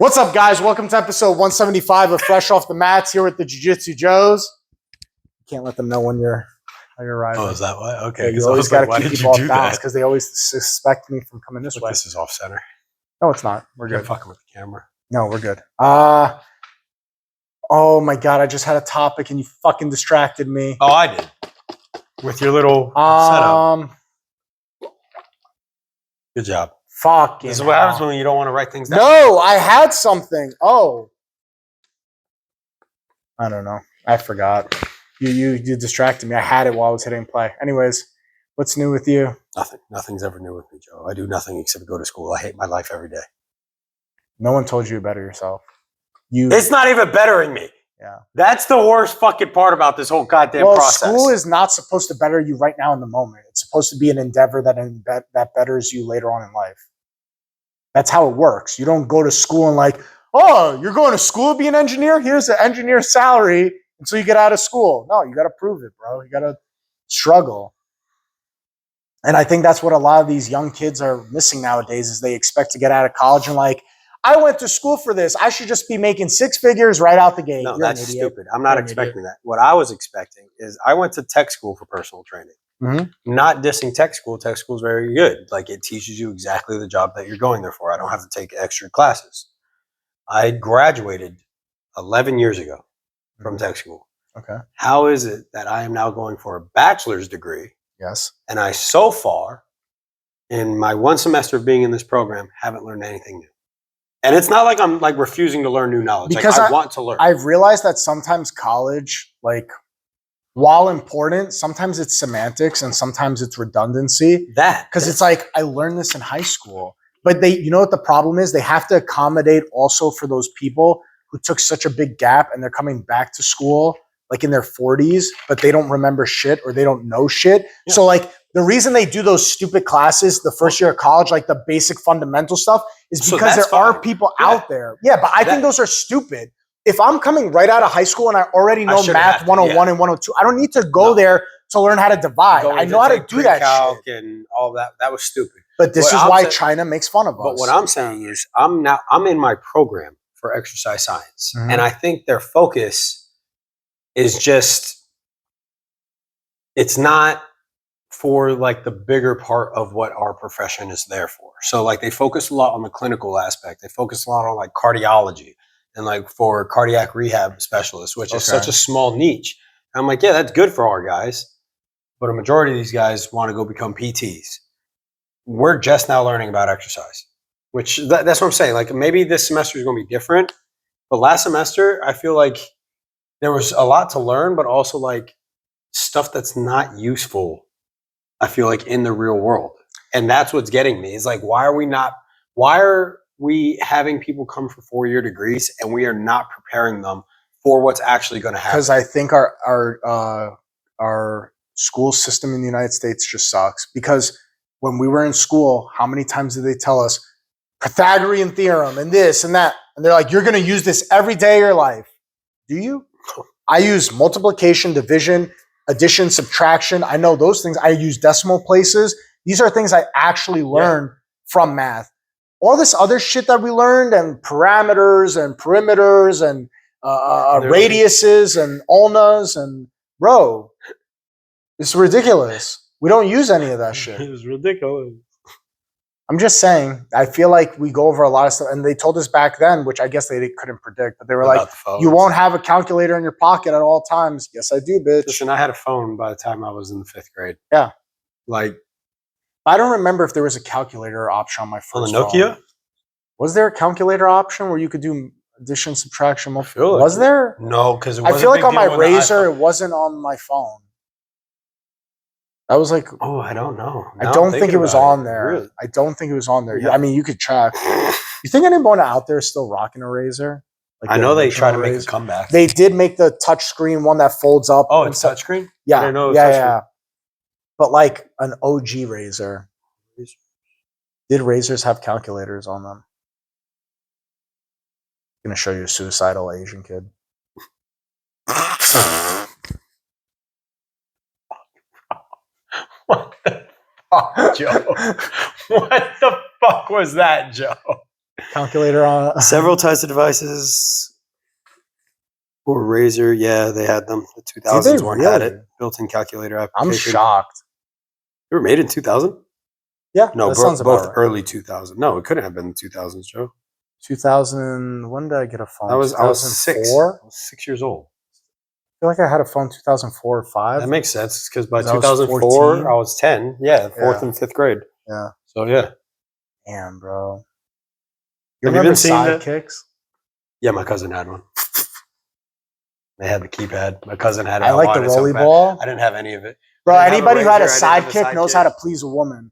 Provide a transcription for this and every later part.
What's up, guys? Welcome to episode 175 of Fresh Off the Mats here with the Jiu-Jitsu Joes. Can't let them know when you're arriving. Oh, is that why? Okay. Yeah, you always got to keep people off balance because they always suspect me from coming this way. This is off center. No, it's not. We're You're good. fucking with the camera. No, we're good. Oh my God, I just had a topic and you fucking distracted me. Oh, I did. With your little setup. Good job. Fucking This is what happens when you don't want to write things down. No, I had something. Oh. I don't know. I forgot. You distracted me. I had it while I was hitting play. Anyways, what's new with you? Nothing. Nothing's ever new with me, Joe. I do nothing except go to school. I hate my life every day. No one told you to better yourself. It's not even bettering me. Yeah. That's the worst fucking part about this whole goddamn process. School is not supposed to better you right now in the moment. It's supposed to be an endeavor that betters you later on in life. That's how it works. You don't go to school and like, oh, you're going to school to be an engineer? Here's an engineer salary until you get out of school. No, you got to prove it, bro. You got to struggle. And I think that's what a lot of these young kids are missing nowadays is they expect to get out of college and like, I went to school for this. I should just be making six figures right out the gate. No, You're that's stupid. I'm not expecting that. What I was expecting is I went to tech school for personal training. Mm-hmm. Not dissing tech school. Tech school is very good. Like it teaches you exactly the job that you're going there for. I don't have to take extra classes. I graduated 11 years ago from tech school. Okay. How is it that I am now going for a bachelor's degree? Yes. And I, so far, in my one semester of being in this program, haven't learned anything new. And it's not like I'm like refusing to learn new knowledge. Because like, I want to learn. I've realized that sometimes college, like, while important, sometimes it's semantics and sometimes it's redundancy. Because it's like, I learned this in high school. But you know what the problem is? They have to accommodate also for those people who took such a big gap and they're coming back to school like in their 40s, but they don't remember shit or they don't know shit. Yeah. So like the reason they do those stupid classes the first year of college, like the basic fundamental stuff, is because there are people out there. Yeah, but I think those are stupid. If I'm coming right out of high school and I already know math 101 and 102, I don't need to go there to learn how to divide. I know how to do that shit. And all that. That was stupid. But this is why China makes fun of us. But what I'm saying is I'm in my program for exercise science. Mm-hmm. And I think their focus is just, it's not for like the bigger part of what our profession is there for. So like they focus a lot on the clinical aspect. They focus a lot on like cardiology and like for cardiac rehab specialists, which is such a small niche. And I'm like, yeah, that's good for our guys. But a majority of these guys want to go become PTs. We're just now learning about exercise, which that's what I'm saying. Like maybe this semester is going to be different, but last semester, I feel like there was a lot to learn, but also like stuff that's not useful, I feel like in the real world. And that's what's getting me is like, why are we having people come for 4-year degrees and we are not preparing them for what's actually going to happen? Because I think our school system in the United States just sucks. Because when we were in school, how many times did they tell us Pythagorean theorem and this and that? And they're like, you're going to use this every day of your life. Do you? I use multiplication, division, addition, subtraction. I know those things. I use decimal places. These are things I actually learned from math. All this other shit that we learned and parameters and perimeters and radiuses and ulnas and bro, it's ridiculous. We don't use any of that shit. It was ridiculous. I'm just saying, I feel like we go over a lot of stuff, and they told us back then, which I guess they couldn't predict, but they were like, you won't have a calculator in your pocket at all times. Yes, I do, bitch. Listen, I had a phone by the time I was in the 5th grade. Yeah. Like, I don't remember if there was a calculator option on my first phone. On the Nokia? Was there a calculator option where you could do addition, subtraction? Was there? No, because I feel like on my Razor, it wasn't on my phone. I was like, oh, I don't know. I don't think it was on there. Really? I don't think it was on there. Yeah. I mean, you could check. You think anyone out there is still rocking a Razor? Like I know they try to make a comeback. They did make the touchscreen one that folds up. Oh, it's touchscreen? Yeah. Yeah. But like an OG Razor. Did Razors have calculators on them? I'm going to show you a suicidal Asian kid. What the fuck, Joe? What the fuck was that, Joe? calculator on. Several types of devices. Or Razer, yeah, they had them. The 2000s one had it. Built-in calculator application. I'm shocked. They were made in 2000? Yeah, no, that sounds both about right. early 2000. No, it couldn't have been the 2000s, Joe. 2000. When did I get a phone? I was 6. I was 6 years old. I feel like I had a phone 2004 or 5. That makes sense because by 2004 I was 10. Yeah, 4th and 5th grade. Yeah. So yeah. Damn, bro. You Have you been ever seeing Sidekicks? Yeah, my cousin had one. They had the keypad. My cousin had it. I like the rolly ball. I didn't have any of it. Bro, anybody who had a sidekick knows how to please a woman.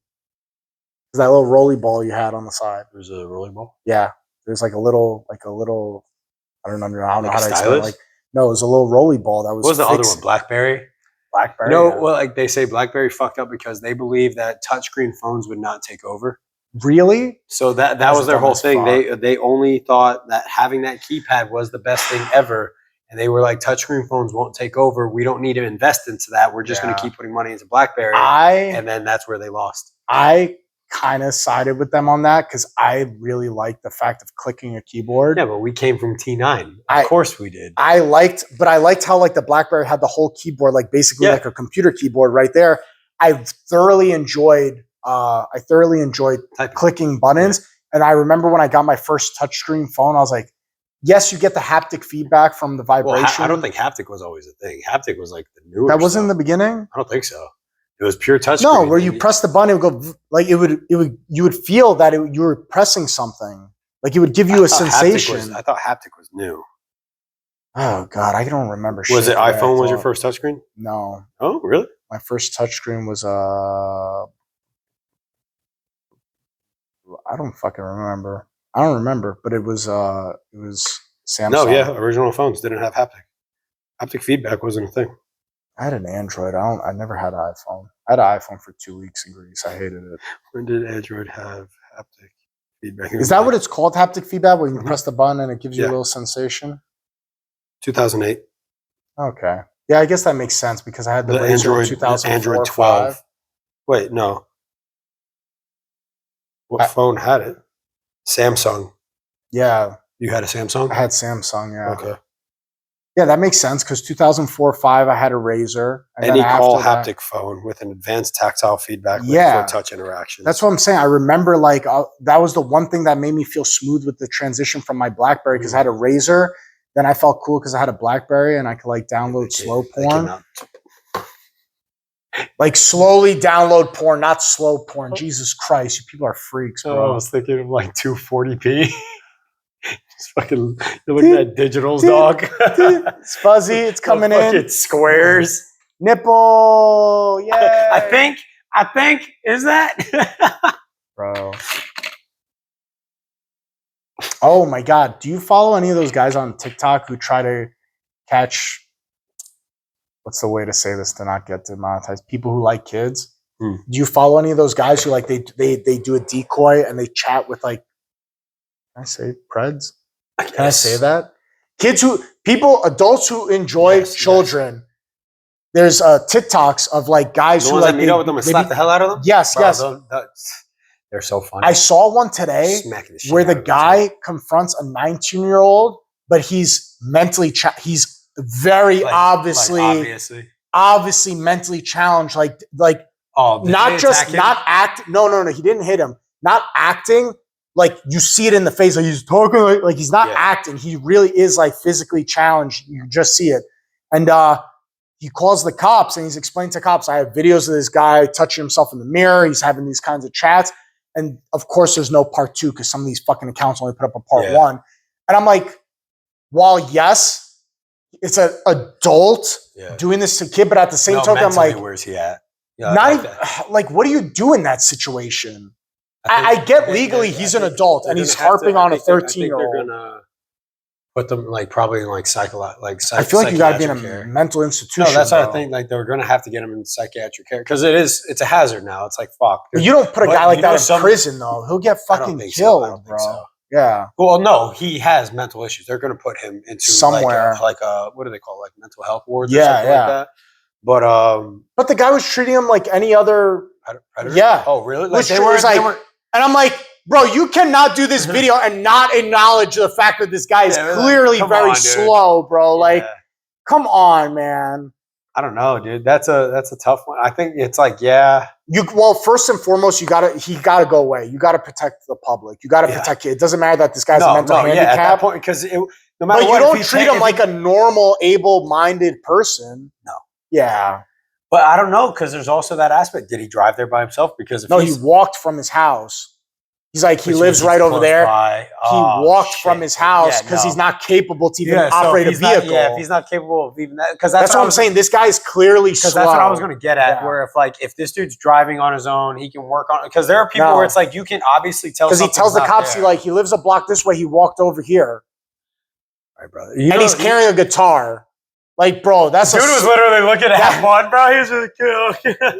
There's that little rolly ball you had on the side. There's a rolly ball? Yeah. There's like a little, I don't know how to explain it. Like, no, it was a little rolly ball that was. What was the other one? BlackBerry? BlackBerry. No, well, like they say BlackBerry fucked up because they believe that touchscreen phones would not take over. Really? So that was their whole thing. They only thought that having that keypad was the best thing ever. And they were like, touchscreen phones won't take over. We don't need to invest into that. We're just going to keep putting money into BlackBerry. And then that's where they lost. I kind of sided with them on that because I really liked the fact of clicking a keyboard. Yeah, but we came from T9. Of course we did. I liked how like the BlackBerry had the whole keyboard, like basically like a computer keyboard right there. I thoroughly enjoyed clicking buttons. Yeah. And I remember when I got my first touchscreen phone, I was like, yes, you get the haptic feedback from the vibration. Well, I don't think haptic was always a thing. Haptic was like the newer That wasn't in the beginning? I don't think so. It was pure touchscreen. No, where you press the button, it would go like you would feel that you were pressing something. Like it would give you a sensation. I thought haptic was new. Oh God, I don't remember. Was it iPhone was your first touchscreen? No. Oh, really? My first touchscreen was I don't fucking remember. I don't remember, but it was Samsung. No, yeah, original phones didn't have haptic. Haptic feedback wasn't a thing. I had an Android. I never had an iPhone. I had an iPhone for 2 weeks in Greece. I hated it. When did Android have haptic feedback? Is that what it's called, haptic feedback, where you press the button and it gives you a little sensation? 2008. Okay. Yeah, I guess that makes sense because I had the Android 2004, Android 12. 5. Wait, no. What phone had it? Samsung. Yeah. You had a Samsung? I had Samsung, yeah. Okay. Yeah, that makes sense because 2004-5, I had a Razer. Any call haptic phone with an advanced tactile feedback for touch interaction. That's what I'm saying. I remember that was the one thing that made me feel smooth with the transition from my BlackBerry because I had a Razer. Then I felt cool because I had a BlackBerry and I could like download slow porn. Like slowly download porn, not slow porn. Jesus Christ, you people are freaks, bro. I was thinking of like 240p. It's fucking, you're looking at digitals, dog. It's fuzzy. It's coming in. It's squares. Nipple. Yeah. I think. Is that? Bro. Oh my God. Do you follow any of those guys on TikTok who try to catch, what's the way to say this to not get demonetized? People who like kids. Do you follow any of those guys who like they do a decoy and they chat with like, can I say Preds? Can I say that? Adults who enjoy children. There's TikToks of like guys who like meet up with them and slap the hell out of them. Yes, bro, yes. They're so funny. I saw one today where the guy confronts a 19-year-old, but he's mentally he's very obviously mentally challenged. Like not act. No. He didn't hit him. Not acting. Like you see it in the face, like he's talking like he's not acting. He really is like physically challenged. You just see it. And he calls the cops and he's explaining to cops, I have videos of this guy touching himself in the mirror. He's having these kinds of chats. And of course there's no part 2 because some of these fucking accounts only put up a part 1. And I'm like, while yes, it's an adult doing this to a kid, but at the same token, I'm like, where's he at? Like, what do you do in that situation? I get legally he's an adult and he's harping on a 13-year-old. They're gonna put them like probably in like I feel like you got to be in a mental institution. No, that's what I think. Like they're gonna have to get him in psychiatric care because it's a hazard now. It's like fuck. But you don't put a guy like that in prison though. He'll get fucking killed, bro. So. Yeah. Well, no, he has mental issues. They're gonna put him into somewhere like what do they call it? Like mental health wards? Yeah, or something like that. But the guy was treating him like any other predator. Yeah. Oh, really? Like they were. And I'm like, bro, you cannot do this video and not acknowledge the fact that this guy is clearly very slow, bro. Like, come on, man. I don't know, dude. That's a tough one. I think it's like, well, first and foremost, he gotta go away. You gotta protect the public. You gotta protect it. It doesn't matter that this guy's a mental handicap. At that point, because no matter but what, you don't treat him like a normal, able-minded person. No. Yeah. But I don't know, because there's also that aspect. Did he drive there by himself? Because if he walked from his house. He's like, he lives right over there. He walked from his house because he's not capable to even operate a vehicle. If he's not capable of even that, because that's what I'm saying. This guy is clearly slow. Because that's what I was going to get at. Where if this dude's driving on his own, he can work on it. Because there are people where it's like you can obviously tell. Because he tells the cops he lives a block this way. He walked over here. All right, brother. And he's carrying a guitar. Like, bro, that's dude was literally looking at F1, bro. He was just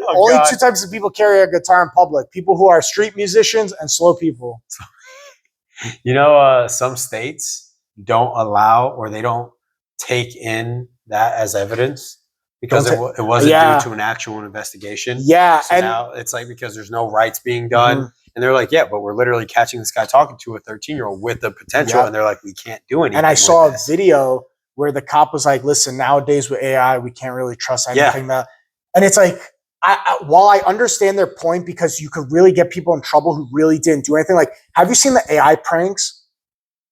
only two types of people carry a guitar in public: people who are street musicians and slow people. You know, some states don't allow or they don't take in that as evidence because it wasn't due to an actual investigation. Yeah, so now it's like because there's no rights being done, and they're like, but we're literally catching this guy talking to a 13-year-old with the potential, and they're like, we can't do anything. And I saw a video where the cop was like, listen, nowadays with AI, we can't really trust anything that. And it's like, while I understand their point because you could really get people in trouble who really didn't do anything. Like, have you seen the AI pranks?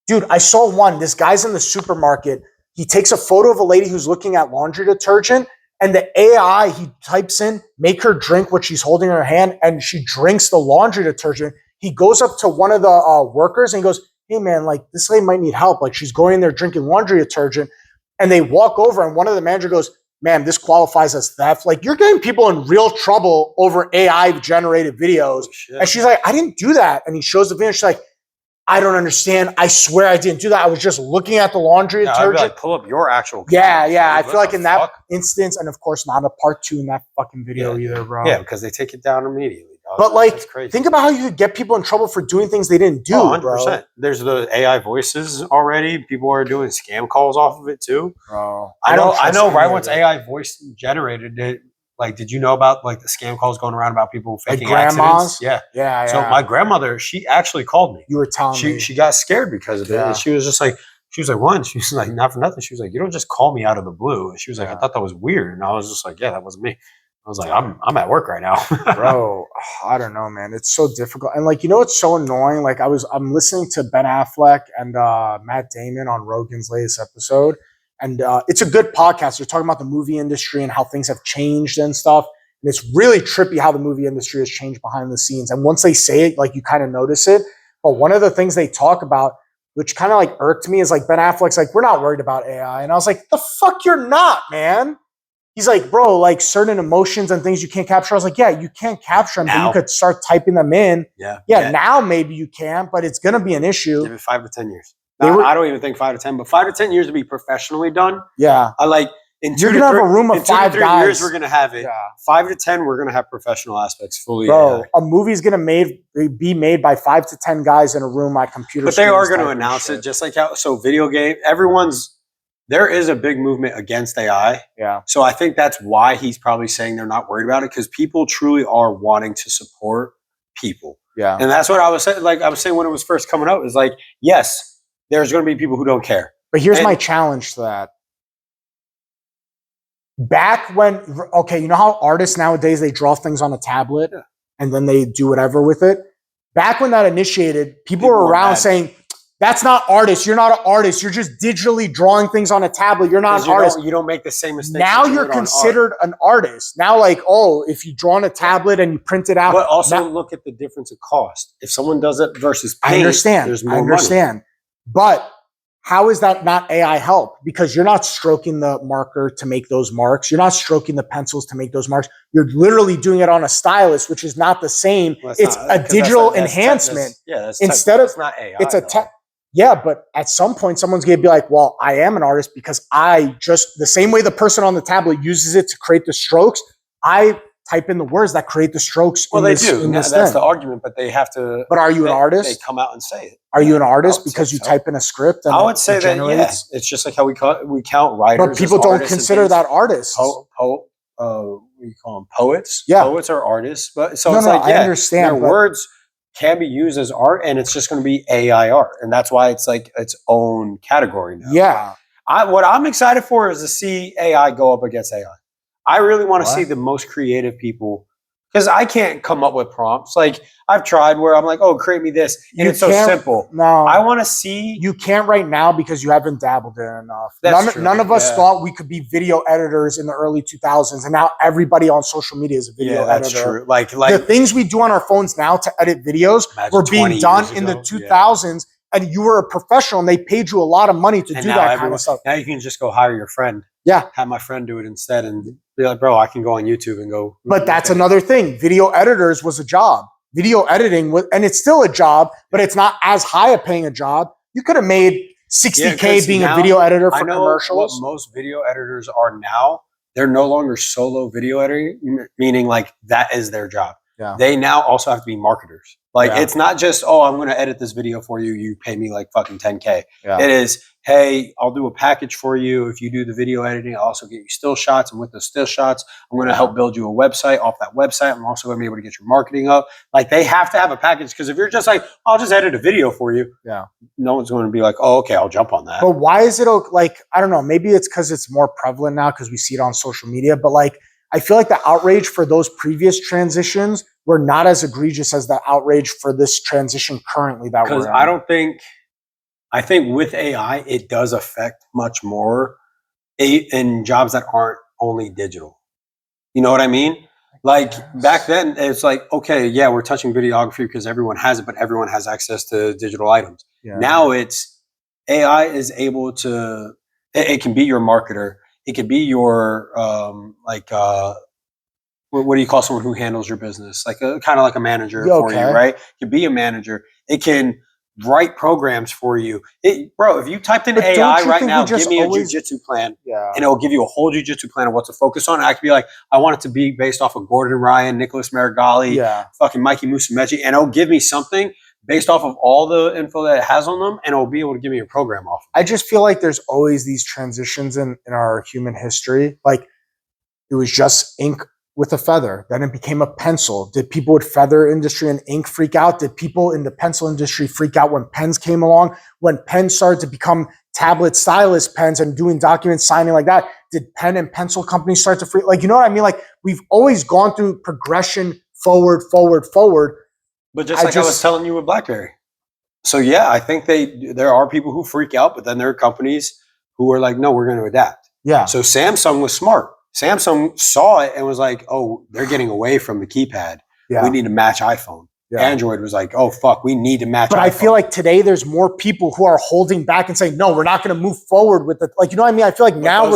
Dude, I saw one. This guy's in the supermarket. He takes a photo of a lady who's looking at laundry detergent, and the AI, he types in, make her drink what she's holding in her hand, and she drinks the laundry detergent. He goes up to one of the workers and he goes, hey man, like this lady might need help. Like she's going in there drinking laundry detergent, and they walk over and one of the manager goes, ma'am, this qualifies as theft. Like you're getting people in real trouble over AI generated videos. Oh, and she's like, I didn't do that. And he shows the video. She's like, I don't understand. I swear I didn't do that. I was just looking at the laundry detergent. I'd be like, pull up your actual. Yeah. I feel like in that instance, and of course not a part 2 in that fucking video either, bro. Yeah, because they take it down immediately. But like, think about how you could get people in trouble for doing things they didn't do, 100%. Bro. There's the AI voices already. People are doing scam calls off of it too. Bro, I know. Right once AI voice generated it, like, did you know about like the scam calls going around about people faking accidents? Yeah. So my grandmother, she actually called me. You were telling me she got scared because of it, and she was just like, one. She was like, not for nothing. She was like, you don't just call me out of the blue. And she was like, I thought that was weird, and I was just like, that wasn't me. I was like, I'm at work right now. Bro, I don't know, man. It's so difficult. And like, you know what's so annoying? Like I'm listening to Ben Affleck and Matt Damon on Rogan's latest episode. And it's a good podcast. They're talking about the movie industry and how things have changed and stuff. And it's really trippy how the movie industry has changed behind the scenes. And once they say it, like you kind of notice it. But one of the things they talk about, which kind of like irked me, is like Ben Affleck's like, we're not worried about AI. And I was like, the fuck you're not, man. He's like, bro, like certain emotions and things you can't capture. I was like, yeah, you can't capture them, but you could start typing them in. Yeah, now maybe you can, but it's going to be an issue. Give it 5 to 10 years. I don't even think 5 to 10, but 5 to 10 years to be professionally done. Yeah. I like in 2 to 3 have a room of 5 3 guys. years, we're going to have it. Yeah. 5 to 10, we're going to have professional aspects fully. Bro, a movie's going to be made by 5 to 10 guys in a room at computer. But they are going to announce it just like how, so video game, there is a big movement against AI. Yeah. So I think that's why he's probably saying they're not worried about it, because people truly are wanting to support people. Yeah. And that's what I was saying. Like I was saying when it was first coming out, is like, yes, there's going to be people who don't care. But here's my challenge to that. Back when, you know how artists nowadays, they draw things on a tablet and then they do whatever with it? Back when that initiated, people were around saying, that's not artist. You're not an artist. You're just digitally drawing things on a tablet. You're not an artist. You don't make the same mistakes. Now you're considered an artist. Now, like, if you draw on a tablet and you print it out. But also look at the difference of cost. If someone does it versus paint, I understand. There's more money. But how is that not AI help? Because you're not stroking the marker to make those marks. You're not stroking the pencils to make those marks. You're literally doing it on a stylus, which is not the same. Well, it's a digital enhancement. That's not AI. It's a yeah, but at some point, someone's going to be like, well, I am an artist because I just, the same way the person on the tablet uses it to create the strokes, I type in the words that create the strokes. Well, they do. That's the argument, but they have to. But are you an artist? They come out and say it. Are you an artist because you type in a script? And I would say that, yes. It's just like how we count writers. But people don't consider that artists. We call them poets. Yeah. Poets are artists. But so I understand. Their words can be used as art, and it's just going to be AI art, and that's why it's like its own category now. Yeah. What I'm excited for is to see AI go up against AI. I really want to see the most creative people, because I can't come up with prompts. Like I've tried where I'm like, oh, create me this, and it's so simple. No, I want to see. You can't right now because you haven't dabbled in it enough. That's true. None of us thought we could be video editors in the early 2000s, and now everybody on social media is a video editor. That's true. Like the things we do on our phones now to edit videos were being done in the 2000s. And you were a professional, and they paid you a lot of money to do that kind of stuff. Now you can just go hire your friend. Yeah. Have my friend do it instead, and be like, bro, I can go on YouTube and go. But that's another thing. Video editors was a job. Video editing was, and it's still a job, but it's not as high a paying a job. You could have made $60K being a video editor for commercials. What most video editors are now, they're no longer solo video editing, meaning like that is their job. Yeah. They now also have to be marketers. Like it's not just, oh, I'm going to edit this video for you. You pay me like fucking 10K. Yeah. It is, hey, I'll do a package for you. If you do the video editing, I'll also get you still shots. And with the still shots, I'm going to help build you a website. Off that website, I'm also going to be able to get your marketing up. Like they have to have a package, because if you're just like, I'll just edit a video for you. Yeah. No one's going to be like, oh, okay, I'll jump on that. But why is it like, I don't know, maybe it's because it's more prevalent now because we see it on social media, but like, I feel like the outrage for those previous transitions were not as egregious as the outrage for this transition currently that we're in. I think with AI, it does affect much more in jobs that aren't only digital. You know what I mean? Like back then, it's like, okay, yeah, we're touching videography because everyone has it, but everyone has access to digital items. Yeah. Now it's AI is able to, it can be your marketer. It could be your what do you call someone who handles your business? Like kind of like a manager for you, right? It can be a manager. It can write programs for you. Bro, if you typed in AI right now, give me a jiu-jitsu plan, and it'll give you a whole jiu-jitsu plan of what to focus on. I could be like, I want it to be based off of Gordon Ryan, Nicholas Marigali, fucking Mikey Musumeci, and it'll give me something based off of all the info that it has on them, and it'll be able to give me a program off. I just feel like there's always these transitions in our human history. Like it was just ink with a feather, then it became a pencil. Did people with feather industry and ink freak out? Did people in the pencil industry freak out when pens came along? When pens started to become tablet stylus pens and doing document signing like that, did pen and pencil companies start to freak? Like, you know what I mean? Like we've always gone through progression forward. But just I was telling you with BlackBerry. So yeah, I think there are people who freak out, but then there are companies who are like, no, we're going to adapt. Yeah. So Samsung was smart. Samsung saw it and was like, oh, they're getting away from the keypad. Yeah. We need to match iPhone. Yeah. Android was like, oh, fuck, we need to match But iPhone. I feel like today there's more people who are holding back and saying, no, we're not going to move forward with it. Like, you know what I mean? I feel like now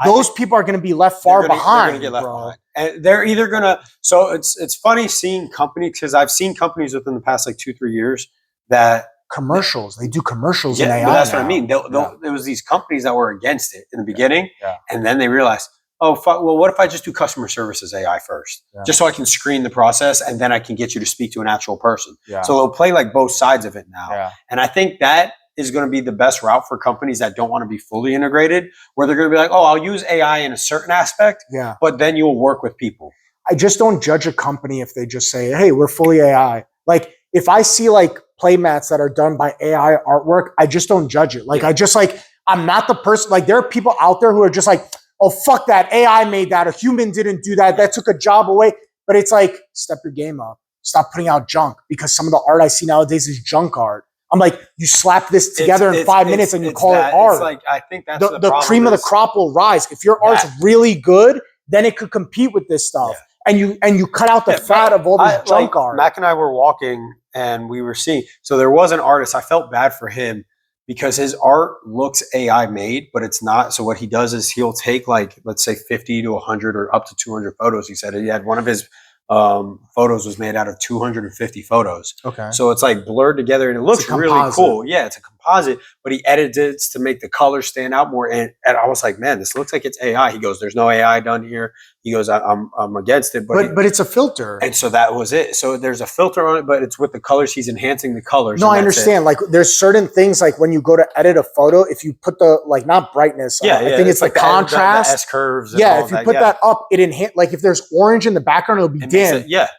those people are going to be left far behind. They're going to get left behind. And they're either going to, so it's funny seeing companies, because I've seen companies within the past like 2-3 years that commercials, they do commercials in AI. But that's what I mean. There was these companies that were against it in the beginning, and then they realized, oh, fuck, well, what if I just do customer services AI first? Yeah. Just so I can screen the process, and then I can get you to speak to an actual person. Yeah. So they'll play like both sides of it now. Yeah. And I think that is going to be the best route for companies that don't want to be fully integrated, where they're going to be like, oh, I'll use AI in a certain aspect, but then you'll work with people. I just don't judge a company if they just say, hey, we're fully AI. Like, if I see like playmats that are done by AI artwork, I just don't judge it. Like, I just like, I'm not the person, like there are people out there who are just like, oh, fuck that. AI made that. A human didn't do that. That took a job away. But it's like, step your game up. Stop putting out junk, because some of the art I see nowadays is junk art. I'm like, you slap this together in 5 minutes and you call it art. It's like, I think that's the cream of the crop will rise. If your art's really good, then it could compete with this stuff. Yeah. And you cut out the fat of all this junk art. Mac and I were walking and we were seeing, so there was an artist. I felt bad for him because his art looks AI made, but it's not. So what he does is he'll take like, let's say 50 to 100 or up to 200 photos. He said he had one of his photos was made out of 250 photos. Okay. So it's like blurred together and it looks really cool. Yeah, it's a composite, but he edited it to make the colors stand out more. And I was like, man, this looks like it's AI. He goes, there's no AI done here. He goes, I'm against it. But it's a filter. And so that was it. So there's a filter on it, but it's with the colors. He's enhancing the colors. No, I understand. Like there's certain things, like when you go to edit a photo, if you put the, like not brightness, I think it's like the contrast. The S-curves. Yeah, if you put that up, it enhance, like if there's orange in the background, it'll be dim.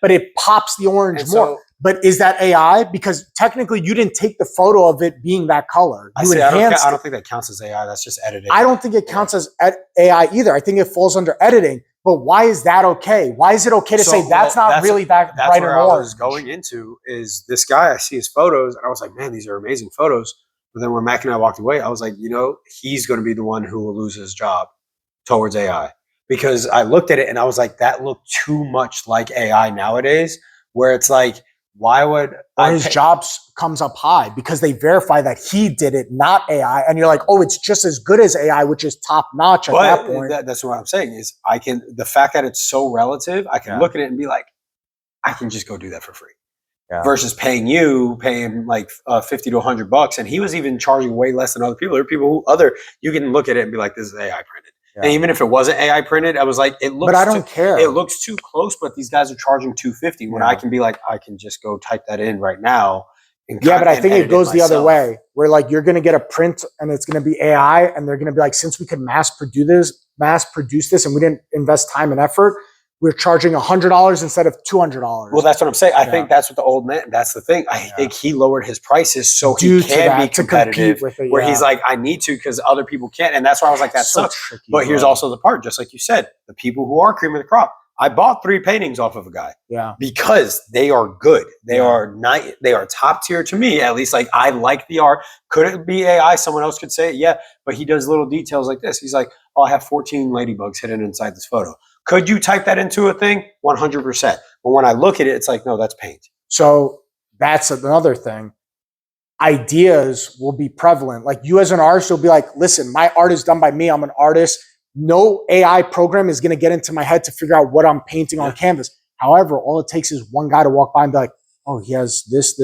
But it pops the orange more. But is that AI? Because technically you didn't take the photo of it being that color. I You don't enhanced it. think that counts as AI. That's just editing. I don't think it counts as AI either. I think it falls under editing. But why is that okay? Why is it okay to say that's really that that's bright where and I orange? was going into is this guy. I see his photos, and I was like, man, these are amazing photos. But then when Mac and I walked away, I was like, he's going to be the one who will lose his job towards AI. Because I looked at it and I was like, that looked too much like AI nowadays, where it's like, why would his jobs comes up high because they verify that he did it, not AI. And you're like, oh, it's just as good as AI, which is top notch at that point. That's what I'm saying is the fact that it's so relative, I can look at it and be like, I can just go do that for free. Yeah. Versus paying like $50 to $100. And he was even charging way less than other people. There are people you can look at it and be like, this is AI printed. Yeah. And even if it wasn't AI printed, I was like, it looks. But I don't care. It looks too close. But these guys are charging $250 when I can be like, I can just go type that in right now. But I think it goes the other way, where like you're going to get a print and it's going to be AI, and they're going to be like, since we could mass produce this, and we didn't invest time and effort, we're charging $100 instead of $200. Well, that's what I'm saying. I think that's what the old man. That's the thing. I think he lowered his prices so he can be competitive. With it, where he's like, I need to because other people can't, and that's why I was like, that sucks. Tricky, but here's also the part, just like you said, the people who are cream of the crop. I bought 3 paintings off of a guy, because they are good. They are They are top tier to me, at least. Like I like the art. Could it be AI? Someone else could say it, yeah. But he does little details like this. He's like, oh, I have 14 ladybugs hidden inside this photo. Could you type that into a thing? 100%. But when I look at it, it's like, no, that's paint. So that's another thing. Ideas will be prevalent. Like you as an artist will be like, listen, my art is done by me. I'm an artist. No AI program is going to get into my head to figure out what I'm painting on canvas. However, all it takes is one guy to walk by and be like, oh, he has this.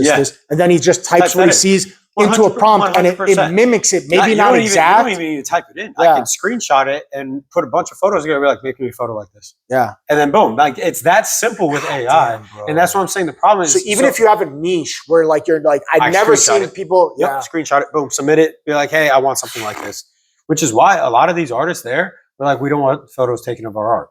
And then he just types what he sees into a prompt 100%. And it mimics it. Maybe not exact. You don't even need to type it in. I can screenshot it and put a bunch of photos together. Be like, make me a photo like this. Yeah. And then boom. Like it's that simple with AI. Damn, and that's what I'm saying. The problem is. So even if you have a niche where like you're like, I've never seen people. Screenshot it. Boom. Submit it. Be like, hey, I want something like this. Which is why a lot of these artists they're like, we don't want photos taken of our art.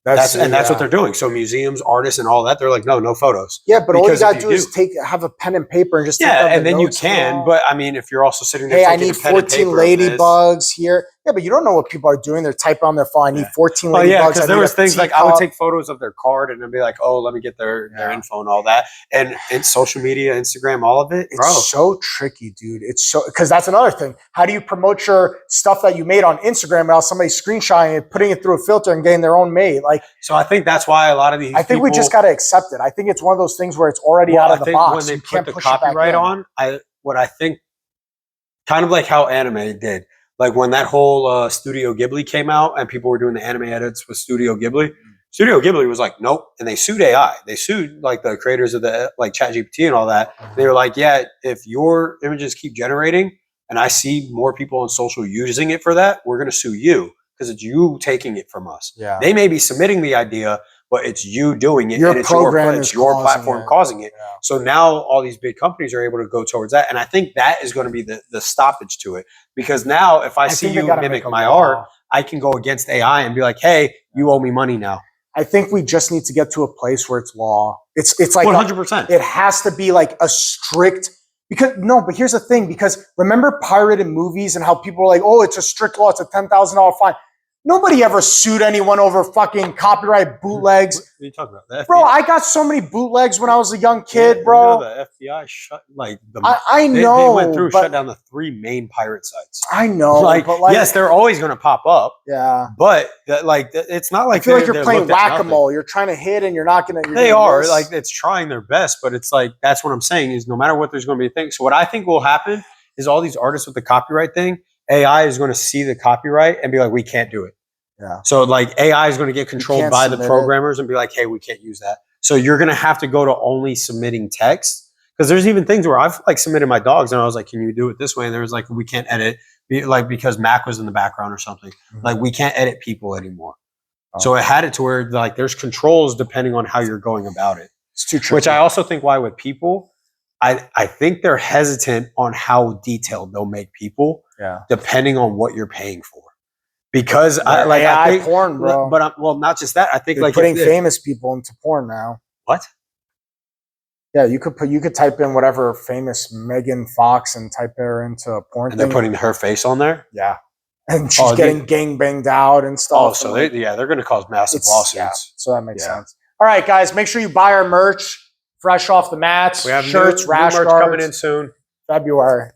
That's what they're doing. So museums, artists, and all that, they're like, no photos. Yeah, but all you gotta do is have a pen and paper and just take and then you can. But I mean, if you're also sitting there, hey, I need 14 ladybugs here. Yeah, but you don't know what people are doing. They're typing on their phone. I need 14 ladybugs. Yeah, because there was things like I would take photos of their card and then be like, oh, let me get their info and all that. And social media, Instagram, all of it. It's so tricky, dude. It's so because that's another thing. How do you promote your stuff that you made on Instagram without somebody screenshotting it, putting it through a filter, and getting their own made? Like, so I think that's why a lot of these. I think we just got to accept it. I think it's one of those things where it's already out of the box. When they put the copyright on, what I think, kind of like how anime did. Like when that whole Studio Ghibli came out and people were doing the anime edits with Studio Ghibli, Studio Ghibli was like, nope. And they sued AI. They sued like the creators of the like ChatGPT and all that. They were like, yeah, if your images keep generating and I see more people on social using it for that, we're going to sue you because it's you taking it from us. Yeah. They may be submitting the idea, but it's you doing it. Your and it's your platform causing it. Yeah. So now all these big companies are able to go towards that. And I think that is going to be the stoppage to it. Because now if I see you mimic my art, I can go against AI and be like, hey, you owe me money now. I think we just need to get to a place where it's law. It's like 100%. It has to be like a strict but here's the thing, because remember pirated movies and how people were like, oh, it's a strict law, it's a $10,000 fine. Nobody ever sued anyone over fucking copyright bootlegs. What are you talking about? Bro, I got so many bootlegs when I was a young kid, bro. The FBI shut I know. They went through, shut down the 3 main pirate sites. I know. But yes, they're always going to pop up. Yeah. But it's not like I feel like you're playing whack-a-mole. You're trying to hit and you're not going to. They are like it's trying their best, but it's like that's what I'm saying is no matter what, there's going to be a thing. So what I think will happen is all these artists with the copyright thing, AI is going to see the copyright and be like, we can't do it. Yeah. So like AI is going to get controlled by the programmers and be like, hey, we can't use that. So you're going to have to go to only submitting text, because there's even things where I've like submitted my dogs and I was like, can you do it this way? And there was like, we can't edit because Mac was in the background or something. Mm-hmm. Like we can't edit people anymore. Oh. So it had it to where like there's controls depending on how you're going about it. It's too tricky. Which I also think why with people, I think they're hesitant on how detailed they'll make people depending on what you're paying for. Because I think porn, bro. But not just that. I think they're putting famous people into porn now. What? Yeah, you could type in whatever famous Megan Fox and type her into a porn And they're thing. putting her face on there? Yeah. And she's getting gang banged out and stuff. Oh, so like, they're going to cause massive lawsuits. Yeah, so that makes sense. All right, guys, make sure you buy our merch. Fresh off the mats. We have shirts, new rash merch guards. coming in soon. February.